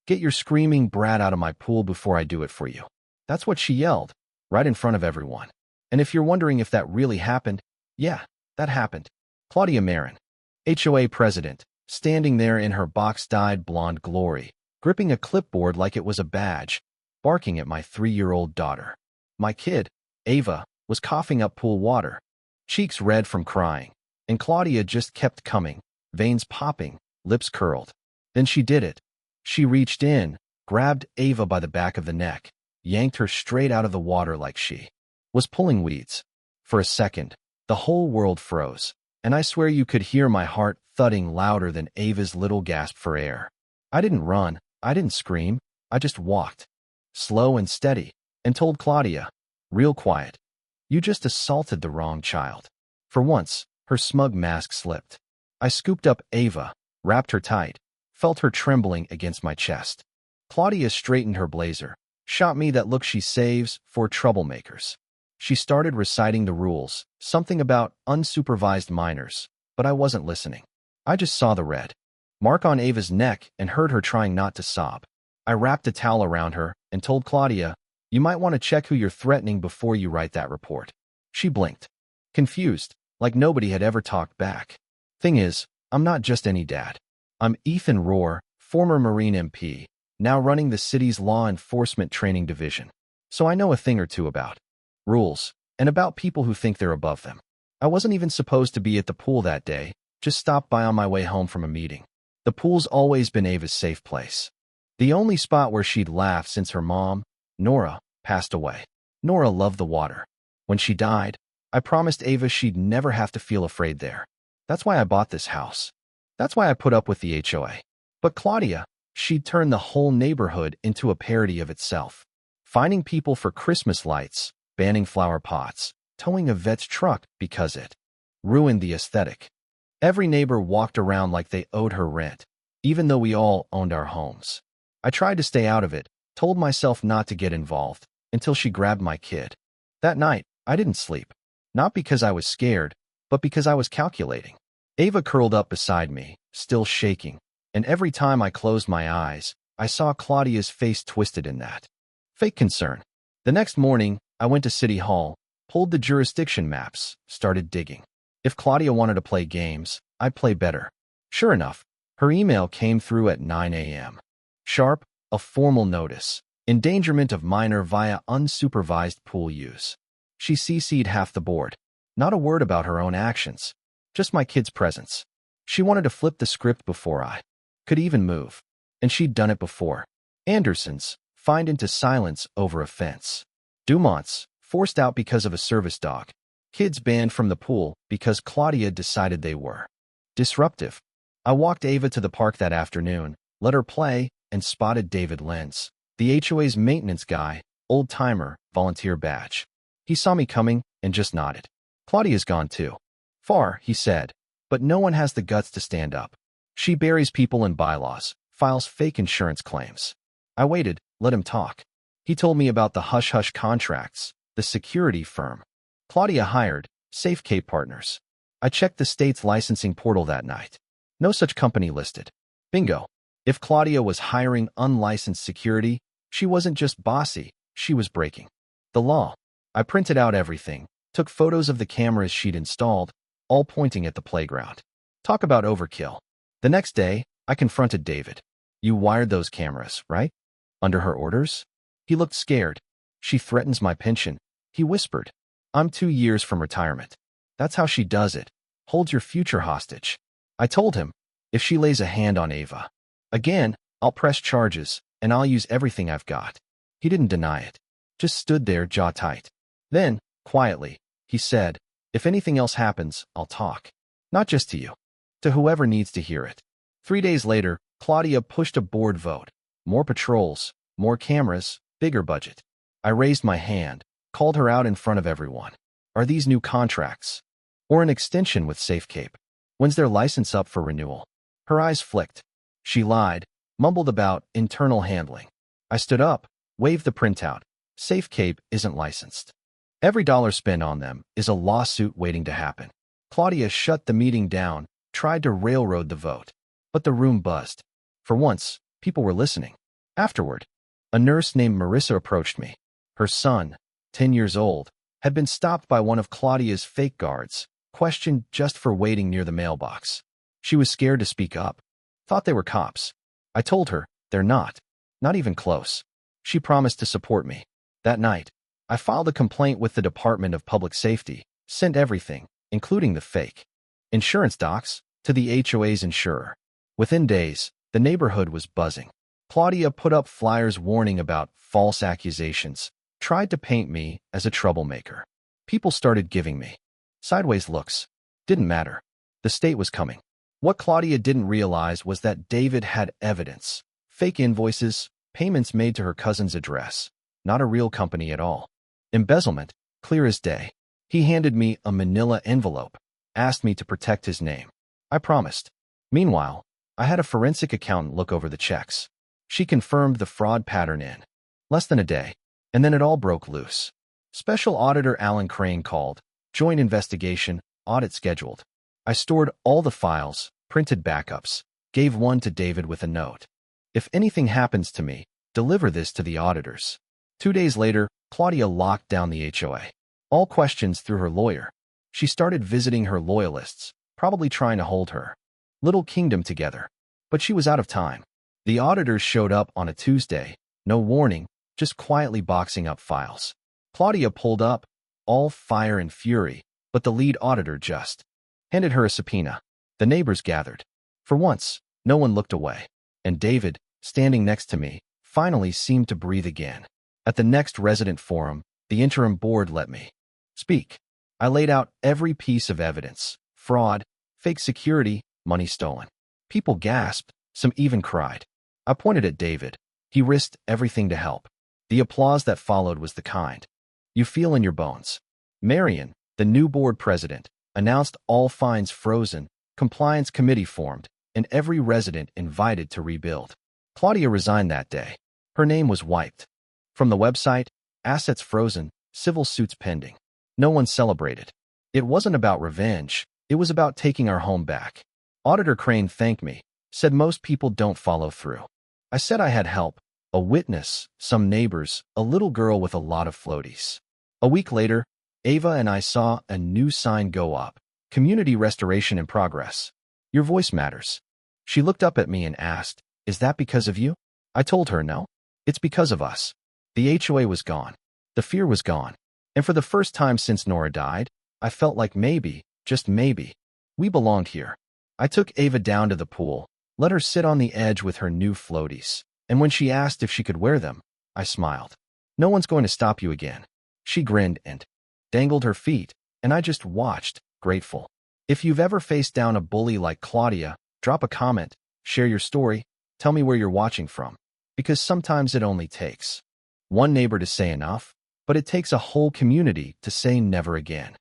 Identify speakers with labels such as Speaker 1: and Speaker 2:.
Speaker 1: "Get your screaming brat out of my pool before I do it for you." That's what she yelled, right in front of everyone. And if you're wondering if that really happened, yeah, that happened. Claudia Marin, HOA president, standing there in her box-dyed blonde glory, gripping a clipboard like it was a badge, barking at my 3-year-old daughter. My kid, Ava, was coughing up pool water, cheeks red from crying, and Claudia just kept coming, veins popping, lips curled. Then she did it. She reached in, grabbed Ava by the back of the neck, yanked her straight out of the water like she was pulling weeds. For a second, the whole world froze, and I swear you could hear my heart thudding louder than Ava's little gasp for air. I didn't run, I didn't scream, I just walked, slow and steady, and told Claudia, real quiet, "You just assaulted the wrong child." For once, her smug mask slipped. I scooped up Ava, wrapped her tight, felt her trembling against my chest. Claudia straightened her blazer, shot me that look she saves for troublemakers. She started reciting the rules, something about unsupervised minors, but I wasn't listening. I just saw the red mark on Ava's neck and heard her trying not to sob. I wrapped a towel around her and told Claudia, "You might want to check who you're threatening before you write that report." She blinked, confused, like nobody had ever talked back. Thing is, I'm not just any dad. I'm Ethan Rohr, former Marine MP, now running the city's law enforcement training division. So I know a thing or two about rules and about people who think they're above them. I wasn't even supposed to be at the pool that day, just stopped by on my way home from a meeting. The pool's always been Ava's safe place. The only spot where she'd laughed since her mom, Nora, passed away. Nora loved the water. When she died, I promised Ava she'd never have to feel afraid there. That's why I bought this house. That's why I put up with the HOA. But Claudia, she'd turned the whole neighborhood into a parody of itself. Finding people for Christmas lights, banning flower pots, towing a vet's truck because it ruined the aesthetic. Every neighbor walked around like they owed her rent, even though we all owned our homes. I tried to stay out of it, told myself not to get involved, until she grabbed my kid. That night, I didn't sleep. Not because I was scared, but because I was calculating. Ava curled up beside me, still shaking, and every time I closed my eyes, I saw Claudia's face twisted in that fake concern. The next morning, I went to City Hall, pulled the jurisdiction maps, started digging. If Claudia wanted to play games, I'd play better. Sure enough, her email came through at 9 a.m. Sharp, a formal notice. Endangerment of minor via unsupervised pool use. She CC'd half the board. Not a word about her own actions. Just my kid's presence. She wanted to flip the script before I could even move. And she'd done it before. Anderson's, fined into silence over a fence. Dumont's, forced out because of a service dog. Kids banned from the pool because Claudia decided they were disruptive. I walked Ava to the park that afternoon, let her play, and spotted David Lenz, the HOA's maintenance guy, old-timer, volunteer badge. He saw me coming and just nodded. "Claudia's gone too. Far," he said, "but no one has the guts to stand up. She buries people in bylaws, files fake insurance claims." I waited, let him talk. He told me about the hush-hush contracts, the security firm Claudia hired, SafeCape Partners. I checked the state's licensing portal that night. No such company listed. Bingo. If Claudia was hiring unlicensed security, she wasn't just bossy, she was breaking the law. I printed out everything, took photos of the cameras she'd installed, all pointing at the playground. Talk about overkill. The next day, I confronted David. "You wired those cameras, right? Under her orders?" He looked scared. "She threatens my pension," he whispered. "I'm 2 years from retirement. That's how she does it. Holds your future hostage." I told him, "If she lays a hand on Ava again, I'll press charges, and I'll use everything I've got." He didn't deny it. Just stood there, jaw tight. Then, quietly, he said, "If anything else happens, I'll talk. Not just to you. To whoever needs to hear it." 3 days later, Claudia pushed a board vote. More patrols, more cameras, bigger budget. I raised my hand, called her out in front of everyone. "Are these new contracts? Or an extension with SafeCape? When's their license up for renewal?" Her eyes flicked. She lied, mumbled about internal handling. I stood up, waved the printout. SafeCape isn't licensed. Every dollar spent on them is a lawsuit waiting to happen. Claudia shut the meeting down, tried to railroad the vote. But the room buzzed. For once, people were listening. Afterward, a nurse named Marissa approached me. Her son, 10 years old, had been stopped by one of Claudia's fake guards, questioned just for waiting near the mailbox. She was scared to speak up, thought they were cops. I told her, they're not even close. She promised to support me. That night, I filed a complaint with the Department of Public Safety, sent everything, including the fake insurance docs, to the HOA's insurer. Within days, the neighborhood was buzzing. Claudia put up flyers warning about false accusations, tried to paint me as a troublemaker. People started giving me sideways looks. Didn't matter. The state was coming. What Claudia didn't realize was that David had evidence. Fake invoices, payments made to her cousin's address. Not a real company at all. Embezzlement, clear as day. He handed me a manila envelope, asked me to protect his name. I promised. Meanwhile, I had a forensic accountant look over the checks. She confirmed the fraud pattern in less than a day, and then it all broke loose. Special Auditor Alan Crane called. Joint investigation, audit scheduled. I stored all the files, printed backups, gave one to David with a note. If anything happens to me, deliver this to the auditors. 2 days later, Claudia locked down the HOA. All questions through her lawyer. She started visiting her loyalists, probably trying to hold her little kingdom together. But she was out of time. The auditors showed up on a Tuesday, no warning, just quietly boxing up files. Claudia pulled up, all fire and fury, but the lead auditor just handed her a subpoena. The neighbors gathered. For once, no one looked away. And David, standing next to me, finally seemed to breathe again. At the next resident forum, the interim board let me speak. I laid out every piece of evidence: fraud, fake security, money stolen. People gasped, some even cried. I pointed at David. He risked everything to help. The applause that followed was the kind you feel in your bones. Marion, the new board president, announced all fines frozen, compliance committee formed, and every resident invited to rebuild. Claudia resigned that day. Her name was wiped from the website, assets frozen, civil suits pending. No one celebrated. It wasn't about revenge. It was about taking our home back. Auditor Crane thanked me, said most people don't follow through. I said I had help, a witness, some neighbors, a little girl with a lot of floaties. A week later, Ava and I saw a new sign go up: Community Restoration in Progress. Your voice matters. She looked up at me and asked, "Is that because of you?" I told her no. It's because of us. The HOA was gone. The fear was gone. And for the first time since Nora died, I felt like maybe, just maybe, we belonged here. I took Ava down to the pool, let her sit on the edge with her new floaties. And when she asked if she could wear them, I smiled. No one's going to stop you again. She grinned and dangled her feet, and I just watched, grateful. If you've ever faced down a bully like Claudia, drop a comment, share your story, tell me where you're watching from. Because sometimes it only takes one neighbor to say enough, but it takes a whole community to say never again.